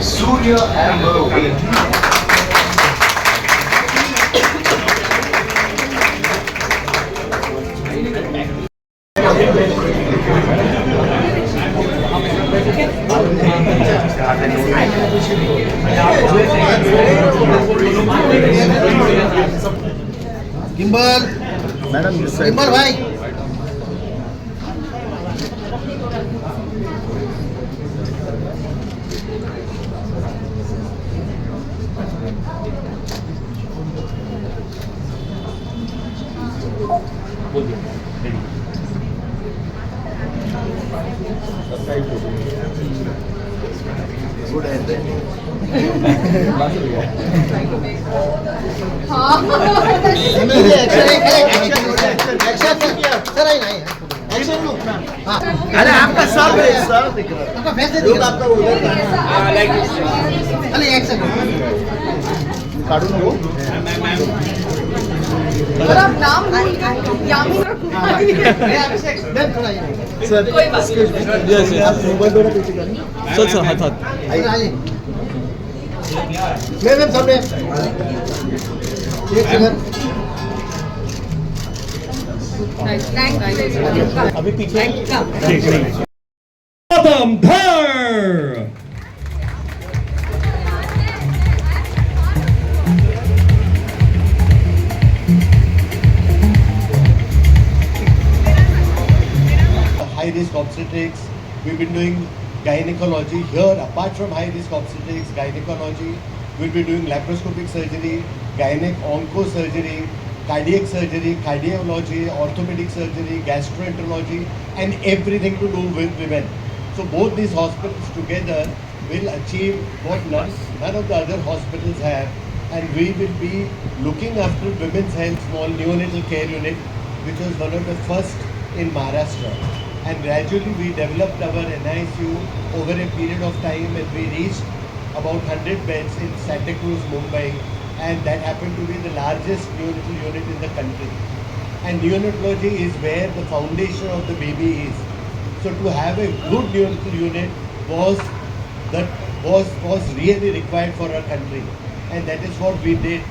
Surya Amber Wing. Gimbal madam gimbal भाई good है अरे आपका सर दिख रहा है, आपका फेस दिख रहा है, आपका उधर अरे एक्शन काढू नको और आप नाम यामी सर मोबाईल दोन पीछे करें सर सर हाथ हाथ मैम सामने एक सेकंड अभी पीछे Gautam Dhar. High risk obstetrics. We've been doing gynecology here. Apart from high risk obstetrics, gynecology, we'll be doing laparoscopic surgery, gynec onco surgery, cardiac surgery, cardiology, orthopedic surgery, gastroenterology, and everything to do with women. So both these hospitals together will achieve what none of the other hospitals have, and we will be looking after women's health small neonatal care unit, which was one of the first in Maharashtra. And gradually we developed our NICU over a period of time, and we reached about 100 beds in Santa Cruz, Mumbai, and that happened to be the largest neonatal unit in the country. And neonatology is where the foundation of the baby is. So to have a good neonatal unit was really required for our country, and that is what we did.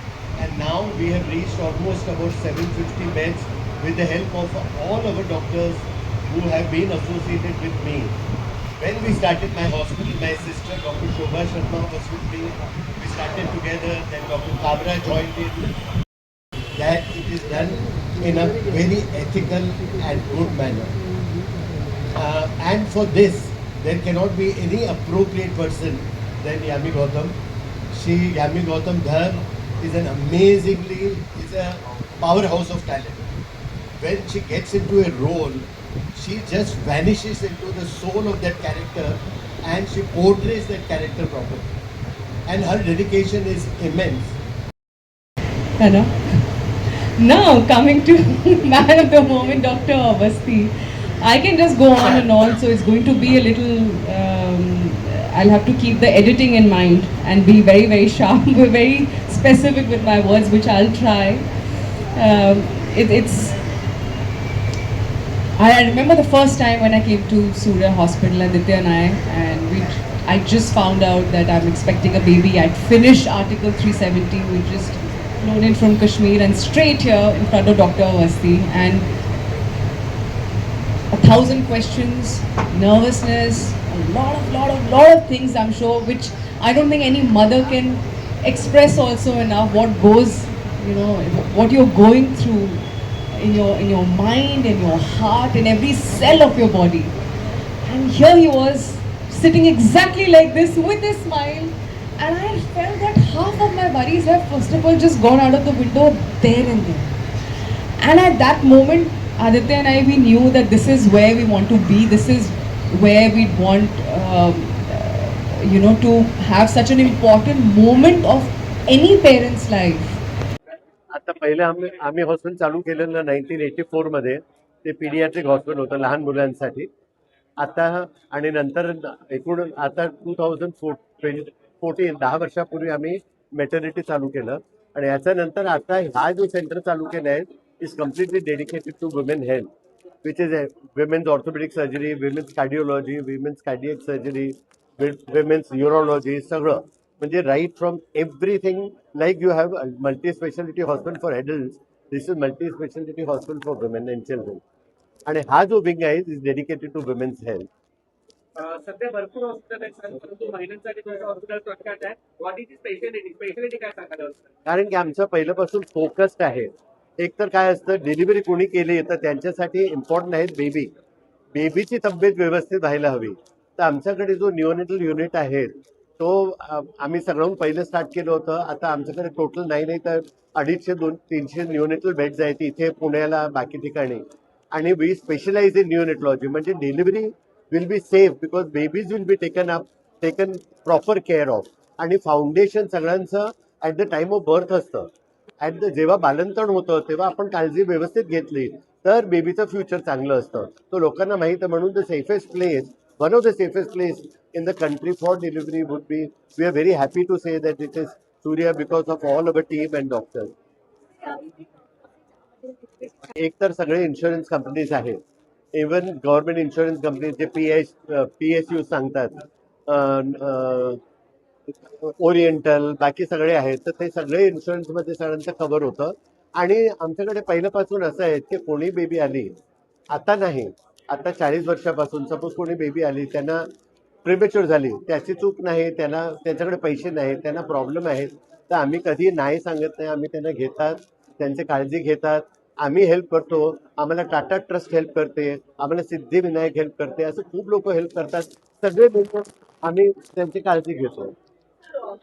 And now we have reached almost about 750 beds with the help of all our doctors who have been associated with me. When we started my hospital, my sister Dr. Shobha Sharma was with me. We started together, then Dr. Kabra joined in. That it is done in a very ethical and good manner. And for this, there cannot be any appropriate person than Yami Gautam. Yami Gautam Dhar is is a powerhouse of talent. When she gets into a role, she just vanishes into the soul of that character, and she portrays that character properly. And her dedication is immense. Hello. Now coming to man of the moment, Dr. Avasti. I can just go on and on, so it's going to be a little. I'll have to keep the editing in mind and be very, very sharp, very specific with my words, which I'll try. It's. I remember the first time when I came to Surya Hospital, Aditya and I just found out that I'm expecting a baby. I'd finished Article 370. We just flown in from Kashmir and straight here in front of Dr. Avasti, and 1,000 questions, nervousness, a lot of things, I'm sure, which I don't think any mother can express also enough. What goes, what you're going through in your mind, in your heart, in every cell of your body. And here he was sitting exactly like this with a smile, and I felt that half of my worries have first of all just gone out of the window there and then. And at that moment, Aditya and I, we knew that this is where we want to be. This is where we want, to have such an important moment of any parent's life. आता पहिले आम्ही hospital चालू केलेलं 1984 मध्ये. ते paediatric hospital होतं लहान मुलांसाठी. आता आणि नंतर एकूण आता 2014 10 वर्षापूर्वी आम्ही मेटर्निटी चालू केलं, आणि याच्यानंतर आता हा जो सेंटर चालू केलं आहे is completely dedicated to women health, which is women's orthopaedic surgery, women's cardiology, women's cardiac surgery, women's neurology सगळं म्हणजे right from everything like you have multi speciality hospital for adult this is multi speciality hospital for women and children आणि हा जो wing आहे is dedicated to women's health. सध्या भरपूर hospital आहेत sir, परंतु महिलांसाठी तुमचं हॉस्पिटल प्रख्यात आहे. व्हॉट इज स्पेशालिटी काय सांगा? कारण की आमचं पहिल्यापासून फोकस्ड आहे. एक तर काय असतं डिलिव्हरी कोणी केली तर त्यांच्यासाठी इम्पॉर्टंट आहे बेबीची तब्येत व्यवस्थित व्हायला हवी. तर आमच्याकडे जो निओनेटल युनिट आहे तो आम्ही सगळ्याहून पहिलं स्टार्ट केलं होतं. आता आमच्याकडे टोटल नाही तर 250-300 निओनेटल बेड्स आहेत इथे पुण्याला बाकी ठिकाणी. आणि वी स्पेशलाइज इन निओनेटॉलॉजी म्हणजे delivery will be safe because babies will be taken proper care of. आणि फाउंडेशन सगळ्यांचं at the time of birth असतं. जेव्हा बालंतण होतं तेव्हा आपण काळजी व्यवस्थित घेतली तर बेबीचं फ्युचर चांगलं असतं. तो लोकांना माहित आहे म्हणून the safest place one of the safest place in the country for delivery would be, we are very happy to say that it is Surya because of all our team and doctors. एक तर सगळे insurance companies आहेत. Even government insurance companies जे PSU सांगतात oriental बाकी सगळे आहेत तर ते सगळे इन्शुरन्समध्ये सगळ्यांचं कव्हर होतं. आणि आमच्याकडे पहिल्यापासून असं आहे की कोणी बेबी आली आता नाही आता 40 वर्षापासून सपोज कोणी बेबी आली त्यांना प्रिमेच्युअर झाली त्याची चूक नाही त्यांच्याकडे पैसे नाहीत त्यांना प्रॉब्लेम आहेत तर आम्ही कधी नाही सांगत नाही. आम्ही त्यांना घेतात त्यांची काळजी घेतात आम्ही हेल्प करतो. आम्हाला टाटा ट्रस्ट हेल्प करते आम्हाला सिद्धिविनायक हेल्प करते असं खूप लोक हेल्प करतात. सगळे मिळून आम्ही त्यांची काळजी घेतो.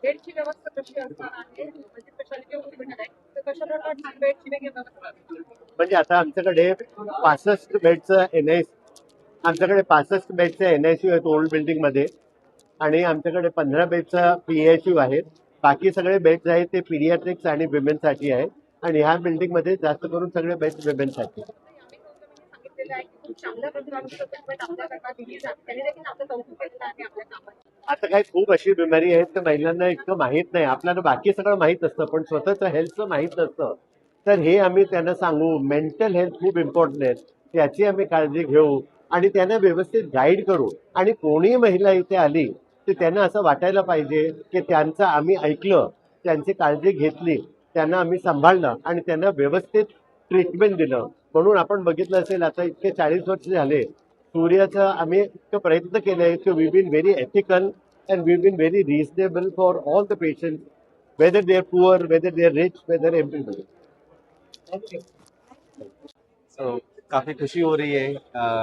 बेडची व्यवस्था कशी असणार आहे म्हणजे स्पेशालिटी हॉस्पिटल आहे तर कशा प्रकारची बेडची वेगळी व्यवस्था म्हणजे आता आमच्याकडे 65 बेडचं आमच्याकडे 65 बेडचे NICU आहेत ओल्ड बिल्डिंगमध्ये आणि आमच्याकडे 15 बेडचा PSU आहेत. बाकी सगळे बेड्स आहेत ते पिडियाट्रिक्स आणि विमेनसाठी आहेत आणि ह्या बिल्डिंगमध्ये जास्त करून सगळे बेड्स विमेनसाठी. आता काही खूप अशी बिमारी आहेत तर महिलांना इतकं माहीत नाही. आपल्याला बाकी सगळं माहीत असतं पण स्वतःचं हेल्थचं माहीत नसतं. तर हे आम्ही त्यांना सांगू मेंटल हेल्थ खूप इम्पॉर्टंट आहे त्याची आम्ही काळजी घेऊ आणि त्यांना व्यवस्थित गाईड करू. आणि कोणीही महिला इथे आली तर त्यांना असं वाटायला पाहिजे की त्यांचं आम्ही ऐकलं त्यांची काळजी घेतली त्यांना आम्ही सांभाळलं आणि त्यांना व्यवस्थित ट्रीटमेंट दिलं. म्हणून आपण बघितलं असेल आता इतके 40 वर्ष झाले सूर्याचं आम्ही इतकं प्रयत्न केले आहे की we been very ethical and we been very reasonable for all the patient whether they are poor whether they are rich whether everybody. काफ़ी खुशी हो रही है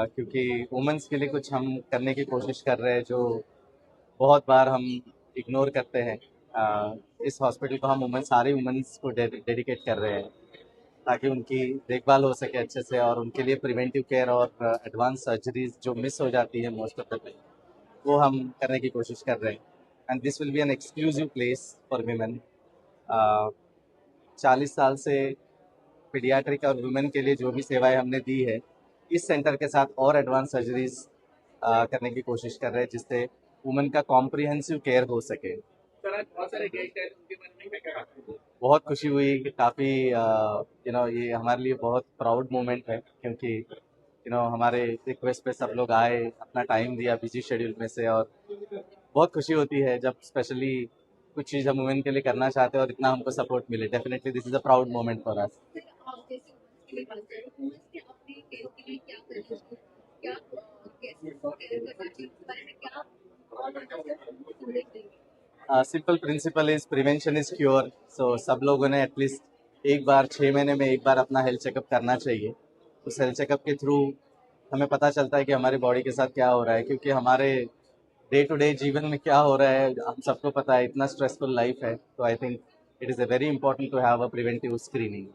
क्योंकि वुमेंस के लिए कुछ हम करने की कोशिश कर रहे हैं जो बहुत बार हम इग्नोर करते हैं. इस हॉस्पिटल को हम सारे वुमेंस को डेडिकेट कर रहे हैं ताकि उनकी देखभाल हो सके अच्छे से और उनके लिए प्रिवेंटिव केयर और एडवांस सर्जरीज जो मिस हो जाती है मोस्ट ऑफ द टाइम वो हम करने की कोशिश कर रहे हैं. And this will be an exclusive place for women. 40 साल से पीडियाट्रिक और वुमेन के लिए जो भी सेवाएं हमने दी है इस सेंटर के साथ और एडवांस सर्जरीज करने की कोशिश कर रहे हैं जिससे वुमेन का कॉम्प्रिहेंसिव केयर हो सके. बहुत खुशी हुई कि काफ़ी ये हमारे लिए बहुत प्राउड मोमेंट है क्योंकि हमारे रिक्वेस्ट पे सब लोग आए अपना टाइम दिया बिजी शेड्यूल में से और बहुत खुशी होती है जब स्पेशली कुछ चीज़ हम वुमेन के लिए करना चाहते हैं और इतना हमको सपोर्ट मिले. Definitely this is a proud moment for us. Simple principle is prevention is cure. So सब लोगों ने एटलीस्ट एक बार 6 महीने में एक बार अपना हेल्थ चेकअप करना चाहिए. उस हेल्थ चेकअप के थ्रू हमें पता चलता है कि हमारी बॉडी के साथ क्या हो रहा है क्योंकि हमारे डे टू डे जीवन में क्या हो रहा है हम सबको पता है. इतना स्ट्रेसफुल लाइफ है तो I think it is a very important to have a preventive screening.